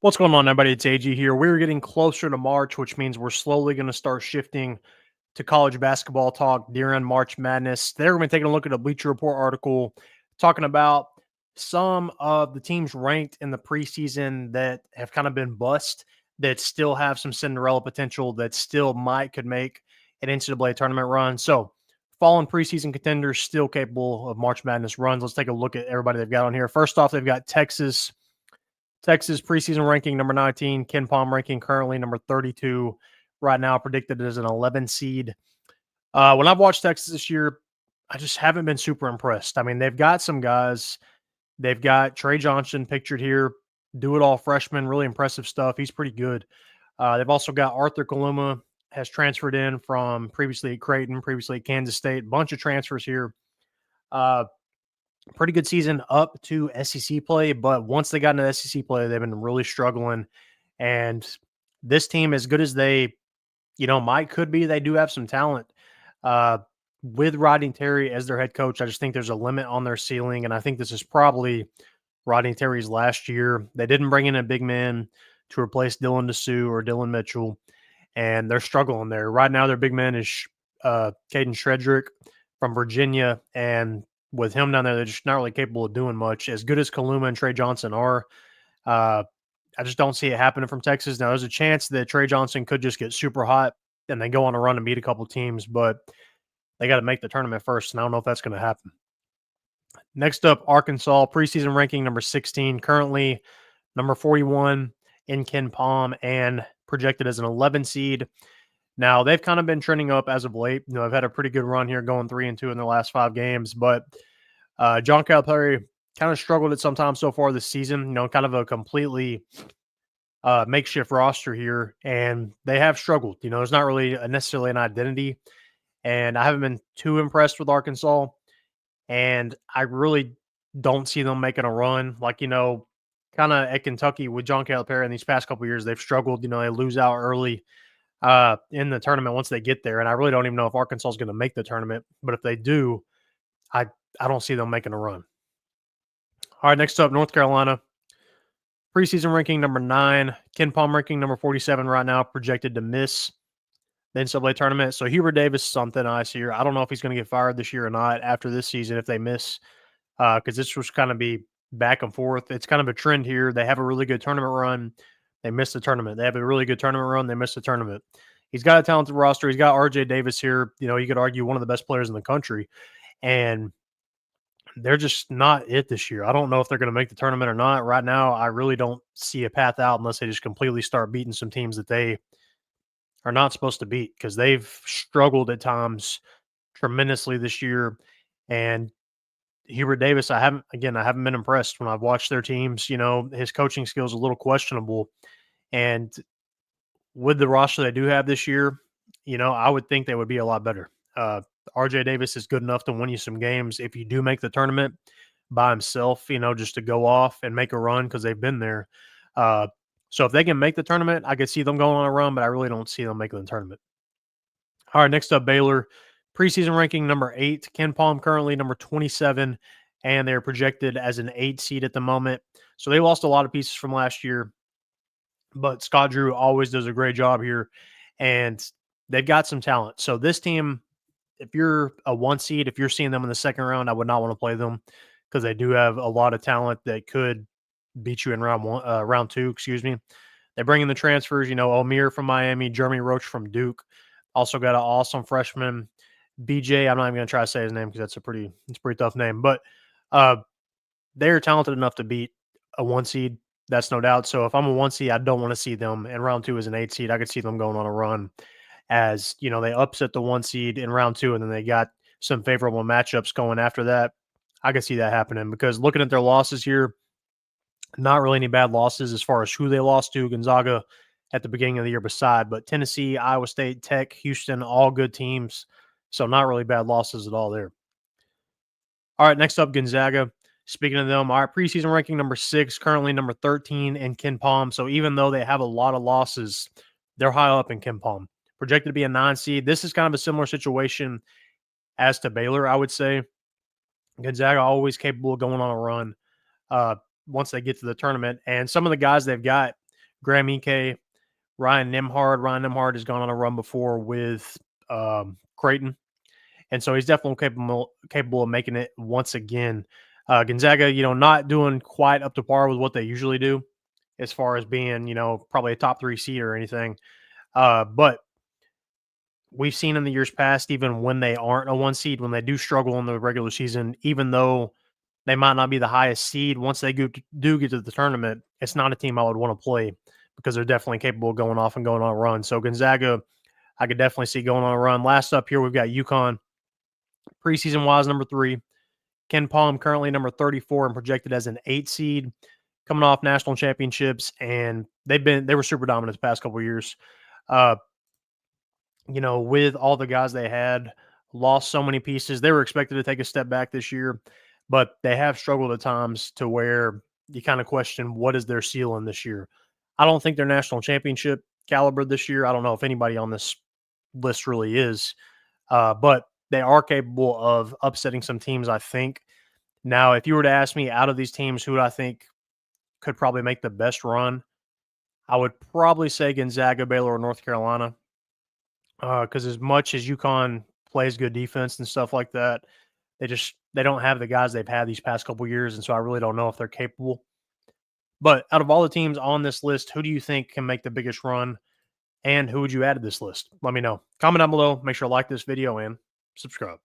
What's going on, everybody? It's AG here. We're getting closer to March, which means we're slowly going to start shifting to college basketball talk during March Madness. Today, we're going to be taking a look at a Bleacher Report article talking about some of the teams ranked in the preseason that have kind of been bust, that still have some Cinderella potential, that still could make an NCAA tournament run. So, fallen preseason contenders still capable of March Madness runs. Let's take a look at everybody they've got on here. First off, they've got Texas preseason ranking number 19, Ken Palm ranking currently number 32, right now predicted as an 11 seed. When I've watched Texas this year, I just haven't been super impressed. I mean, they've got some guys. They've got Tre Johnson pictured here, do it all freshman, really impressive stuff. He's pretty good. They've also got Arthur Kaluma, has transferred in from previously at Creighton, previously at Kansas State. Bunch of transfers here. Pretty good season up to SEC play, but once they got into SEC play, they've been really struggling. And this team, as good as they, could be, they do have some talent. With Rodney Terry as their head coach, I just think there's a limit on their ceiling, and I think this is probably Rodney Terry's last year. They didn't bring in a big man to replace Dylan DeSue or Dylan Mitchell, and they're struggling there. Right now, their big man is Caden Shredrick from Virginia, and with him down there, they're just not really capable of doing much. As good as Kaluma and Tre Johnson are, I just don't see it happening from Texas. Now, there's a chance that Tre Johnson could just get super hot and they go on a run and beat a couple teams, but they got to make the tournament first, and I don't know if that's going to happen. Next up, Arkansas, preseason ranking number 16, currently number 41 in Ken Palm and projected as an 11 seed. Now, they've kind of been trending up as of late. I've had a pretty good run here, going 3-2 in their last 5 games, but John Calipari kind of struggled at some time so far this season, kind of a completely makeshift roster here, and they have struggled. There's not really necessarily an identity, and I haven't been too impressed with Arkansas, and I really don't see them making a run. Kind of at Kentucky with John Calipari in these past couple of years, they've struggled. They lose out early in the tournament once they get there, and I really don't even know if Arkansas is going to make the tournament, but if they do, I don't see them making a run. All right, next up, North Carolina. Preseason ranking number 9. Ken Palm ranking number 47 right now, projected to miss the NCAA tournament. So Hubert Davis is on thin ice here. I don't know if he's going to get fired this year or not after this season if they miss, because this was kind of be back and forth. It's kind of a trend here. They have a really good tournament run. They miss the tournament. They have a really good tournament run. They miss the tournament. He's got a talented roster. He's got RJ Davis here. You could argue one of the best players in the country. And they're just not it this year. I don't know if they're going to make the tournament or not. Right now, I really don't see a path out unless they just completely start beating some teams that they are not supposed to beat, because they've struggled at times tremendously this year. And Hubert Davis, I haven't been impressed when I've watched their teams. His coaching skills are a little questionable. And with the roster they do have this year, I would think they would be a lot better. RJ Davis is good enough to win you some games if you do make the tournament by himself, just to go off and make a run, because they've been there. So if they can make the tournament, I could see them going on a run, but I really don't see them making the tournament. All right, next up, Baylor. Preseason ranking number 8. Ken Palm currently number 27, and they're projected as an 8 seed at the moment. So they lost a lot of pieces from last year, but Scott Drew always does a great job here, and they've got some talent. So this team, if you're a 1 seed, if you're seeing them in the second round, I would not want to play them, because they do have a lot of talent that could beat you in round 2, excuse me. They bring in the transfers, Omier from Miami, Jeremy Roach from Duke. Also got an awesome freshman, VJ. I'm not even going to try to say his name because it's a pretty tough name, but they're talented enough to beat a 1 seed. That's no doubt. So if I'm a 1 seed, I don't want to see them in round 2 as an 8 seed. I could see them going on a run as, they upset the 1 seed in round 2, and then they got some favorable matchups going after that. I could see that happening, because looking at their losses here, not really any bad losses as far as who they lost to. Gonzaga at the beginning of the year but Tennessee, Iowa State, Tech, Houston, all good teams. So not really bad losses at all there. All right, next up, Gonzaga. Speaking of them, our preseason ranking number 6, currently number 13 in Ken Palm. So even though they have a lot of losses, they're high up in Ken Palm. Projected to be a 9 seed. This is kind of a similar situation as to Baylor, I would say. Gonzaga always capable of going on a run once they get to the tournament. And some of the guys they've got, Graham Ike, Ryan Nembhard. Ryan Nembhard has gone on a run before with Creighton, and so he's definitely capable of making it once again. Gonzaga, not doing quite up to par with what they usually do as far as being, probably a top 3 seed or anything. But we've seen in the years past, even when they aren't a 1 seed, when they do struggle in the regular season, even though they might not be the highest seed, once they do get to the tournament, it's not a team I would want to play because they're definitely capable of going off and going on a run. So Gonzaga, I could definitely see going on a run. Last up here, we've got UConn. Preseason wise, number 3. Ken Palm currently number 34 and projected as an 8 seed, coming off national championships, and they were super dominant the past couple of years. With all the guys they had, lost so many pieces. They were expected to take a step back this year, but they have struggled at times to where you kind of question what is their ceiling this year. I don't think they're national championship caliber this year. I don't know if anybody on this list really is, but they are capable of upsetting some teams, I think. Now, if you were to ask me out of these teams, who I think could probably make the best run, I would probably say Gonzaga, Baylor, or North Carolina. Because as much as UConn plays good defense and stuff like that, they don't have the guys they've had these past couple years, and so I really don't know if they're capable. But out of all the teams on this list, who do you think can make the biggest run, and who would you add to this list? Let me know. Comment down below. Make sure to like this video and subscribe.